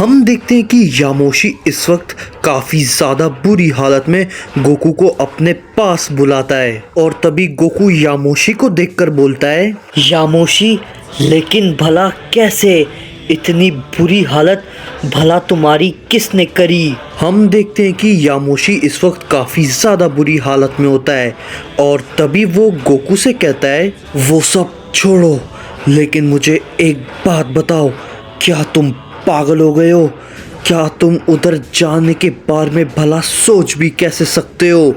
हम देखते हैं कि यामोशी इस वक्त काफी ज्यादा बुरी हालत में गोकू को अपने पास बुलाता है और तभी गोकू यामोशी को देखकर बोलता है, यामोशी, लेकिन भला कैसे? इतनी बुरी हालत भला तुम्हारी किसने करी? हम देखते हैं कि यामोशी इस वक्त काफ़ी ज़्यादा बुरी हालत में होता है और तभी वो गोकू से कहता है, वो सब छोड़ो, लेकिन मुझे एक बात बताओ, क्या तुम पागल हो गए हो? क्या तुम उधर जाने के बारे में भला सोच भी कैसे सकते हो?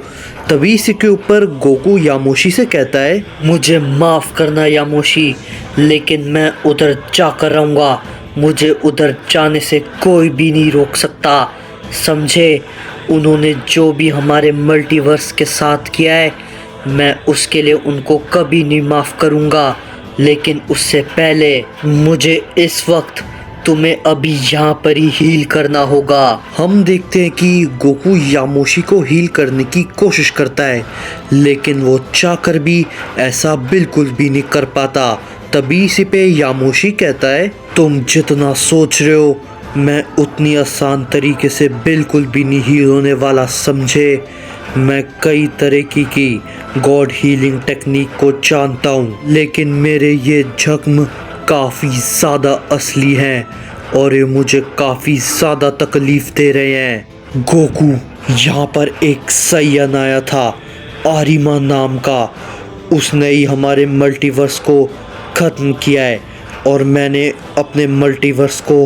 तभी इसी के ऊपर गोकू यामोशी से कहता है, मुझे माफ़ करना यामोशी, लेकिन मैं उधर जाकर रहूँगा। मुझे उधर जाने से कोई भी नहीं रोक सकता, समझे? उन्होंने जो भी हमारे मल्टीवर्स के साथ किया है, मैं उसके लिए उनको कभी नहीं माफ़ करूँगा। लेकिन उससे पहले मुझे इस वक्त तुम्हें अभी यहाँ पर ही हील करना होगा। हम देखते हैं कि गोकू यामोशी को हील करने की कोशिश करता है, लेकिन वो चाहकर भी ऐसा बिल्कुल भी नहीं कर पाता। तभी इसी पे यामोशी कहता है, तुम जितना सोच रहे हो मैं उतनी आसान तरीके से बिल्कुल भी नहीं हील होने वाला, समझे? मैं कई तरीके की गॉड हीलिंग टेक्निक को जानता हूँ, लेकिन मेरे ये जख्म काफ़ी ज़्यादा असली हैं और ये मुझे काफ़ी ज़्यादा तकलीफ़ दे रहे हैं। गोकू, यहाँ पर एक सैयन आया था आरिमा नाम का, उसने ही हमारे मल्टीवर्स को ख़त्म किया है और मैंने अपने मल्टीवर्स को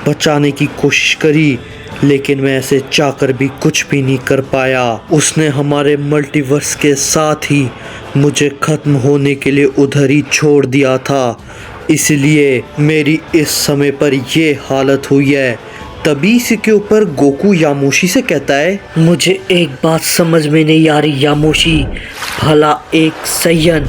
बचाने की कोशिश करी, लेकिन मैं ऐसे चाहकर भी कुछ भी नहीं कर पाया। उसने हमारे मल्टीवर्स के साथ ही मुझे ख़त्म होने के लिए उधर ही छोड़ दिया था, इसलिए मेरी इस समय पर ये हालत हुई है। तभी इसी के ऊपर गोकू यामोशी से कहता है, मुझे एक बात समझ में नहीं आ रही यामोशी, भला एक सैयन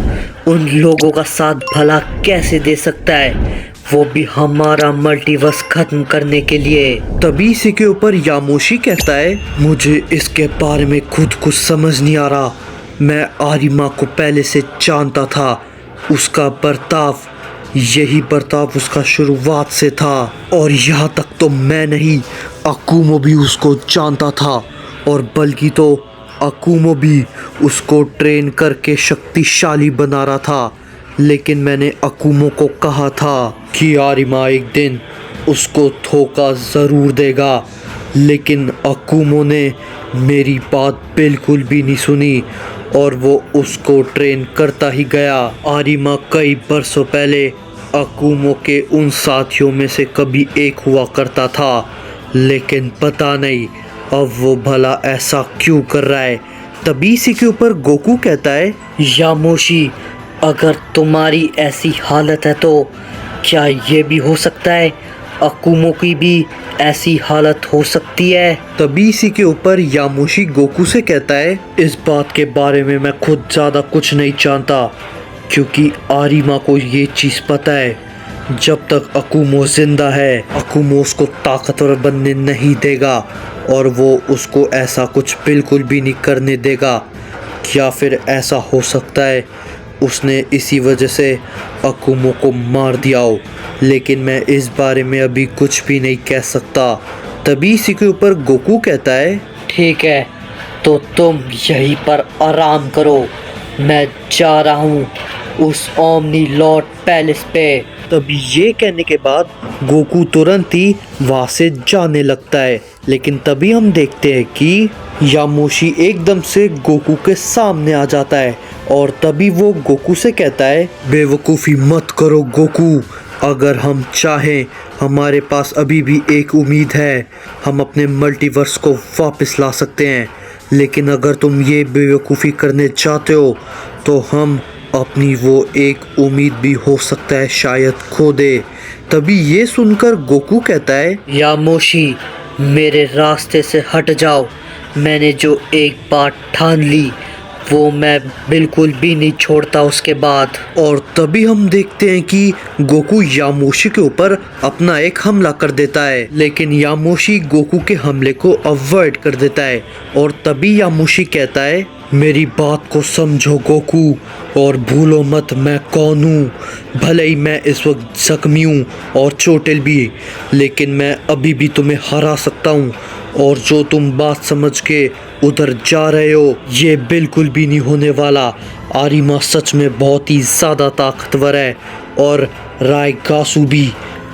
उन लोगों का साथ भला कैसे दे सकता है, वो भी हमारा मल्टीवर्स खत्म करने के लिए? तभी इसी के ऊपर यामोशी कहता है, मुझे इसके बारे में खुद कुछ समझ नहीं आ रहा। मैं आरिमा को पहले से जानता था, उसका बर्ताव, यही बर्ताव उसका शुरुआत से था और यहाँ तक तो मैं नहीं, अकुमो भी उसको जानता था और बल्कि तो अकुमो भी उसको ट्रेन करके शक्तिशाली बना रहा था। लेकिन मैंने अकुमो को कहा था कि आरिमा एक दिन उसको धोखा ज़रूर देगा, लेकिन अकुमो ने मेरी बात बिल्कुल भी नहीं सुनी और वो उसको ट्रेन करता ही गया। आरिमा कई बरसों पहले अकुमो के उन साथियों में से कभी एक हुआ करता था, लेकिन पता नहीं अब वो भला ऐसा क्यों कर रहा है। तभी इसी के ऊपर गोकू कहता है, यामोशी, अगर तुम्हारी ऐसी हालत है तो क्या ये भी हो सकता है अकुमो की भी ऐसी हालत हो सकती है? तभी इसी के ऊपर यामोशी गोकू से कहता है, इस बात के बारे में मैं खुद ज़्यादा कुछ नहीं जानता, क्योंकि आरिमा को ये चीज़ पता है, जब तक अकुमो जिंदा है अकुमो उसको ताकतवर बनने नहीं देगा और वो उसको ऐसा कुछ बिल्कुल भी नहीं करने देगा। क्या फिर ऐसा हो सकता है उसने इसी वजह से अकुमो को मार दिया हो, लेकिन मैं इस बारे में अभी कुछ भी नहीं कह सकता। तभी इसी के ऊपर गोकू कहता है, ठीक है, तो तुम यहीं पर आराम करो, मैं जा रहा हूँ उस ओमनी लॉर्ड पैलेस पे। तभी ये कहने के बाद गोकू तुरंत ही वहाँ से जाने लगता है, लेकिन तभी हम देखते हैं कि यामोशी एकदम से गोकू के सामने आ जाता है और तभी वो गोकू से कहता है, बेवकूफ़ी मत करो गोकू, अगर हम चाहें हमारे पास अभी भी एक उम्मीद है, हम अपने मल्टीवर्स को वापस ला सकते हैं, लेकिन अगर तुम ये बेवकूफ़ी करने चाहते हो तो हम अपनी वो एक उम्मीद भी हो सकता है शायद खो दे। तभी ये सुनकर गोकू कहता है, यामोशी, मेरे रास्ते से हट जाओ, मैंने जो एक बात ठान ली वो मैं बिल्कुल भी नहीं छोड़ता उसके बाद। और तभी हम देखते हैं कि गोकू यामोशी के ऊपर अपना एक हमला कर देता है, लेकिन यामोशी गोकू के हमले को अवॉइड कर देता है और तभी यामोशी कहता है, मेरी बात को समझो गोकू और भूलो मत मैं कौन हूँ। भले ही मैं इस वक्त जख्मी हूँ और चोटिल भी, लेकिन मैं अभी भी तुम्हें हरा सकता हूँ। और जो तुम बात समझ के उधर जा रहे हो ये बिल्कुल भी नहीं होने वाला। आरिमा सच में बहुत ही ज़्यादा ताकतवर है और रायगासु भी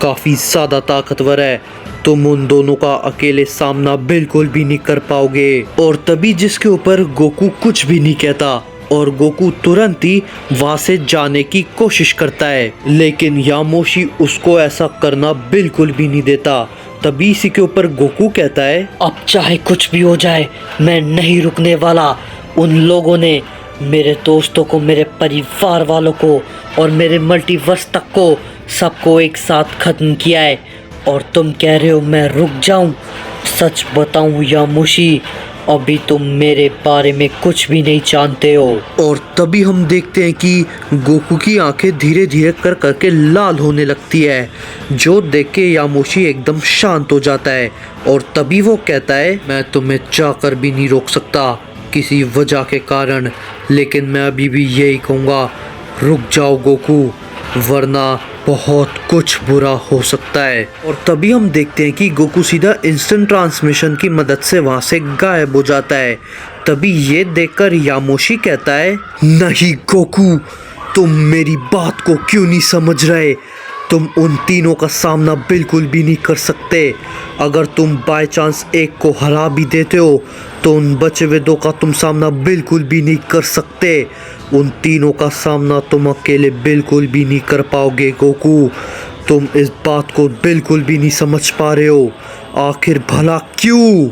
काफ़ी ज़्यादा ताकतवर है। तुम उन दोनों का अकेले सामना बिल्कुल भी नहीं कर पाओगे। और तभी जिसके ऊपर गोकू कुछ भी नहीं कहता और गोकू तुरंत ही वहाँ से जाने की कोशिश करता है, लेकिन यामोशी उसको ऐसा करना बिल्कुल भी नहीं देता। तभी इसी के ऊपर गोकू कहता है, अब चाहे कुछ भी हो जाए मैं नहीं रुकने वाला। उन लोगों ने मेरे दोस्तों को, मेरे परिवार वालों को और मेरे मल्टीवर्स तक को सबको एक साथ खत्म किया है और तुम कह रहे हो मैं रुक जाऊं? सच बताऊं यामोशी, अभी तुम मेरे बारे में कुछ भी नहीं जानते हो। और तभी हम देखते हैं कि गोकू की आंखें धीरे धीरे कर करके लाल होने लगती है, जो देख के यामोशी एकदम शांत हो जाता है। और तभी वो कहता है, मैं तुम्हें चाहकर भी नहीं रोक सकता किसी वजह के कारण, लेकिन मैं अभी भी यही कहूँगा, रुक जाओ गोकू, वरना बहुत कुछ बुरा हो सकता है। और तभी हम देखते हैं कि गोकू सीधा इंस्टेंट ट्रांसमिशन की मदद से वहाँ से गायब हो जाता है। तभी ये देखकर यामोशी कहता है, नहीं गोकू, तुम मेरी बात को क्यों नहीं समझ रहे? तुम उन तीनों का सामना बिल्कुल भी नहीं कर सकते। अगर तुम बाय चांस एक को हरा भी देते हो तो उन बचे हुए दो का तुम सामना बिल्कुल भी नहीं कर सकते। उन तीनों का सामना तुम अकेले बिल्कुल भी नहीं कर पाओगे गोकू। तुम इस बात को बिल्कुल भी नहीं समझ पा रहे हो। आखिर भला क्यों?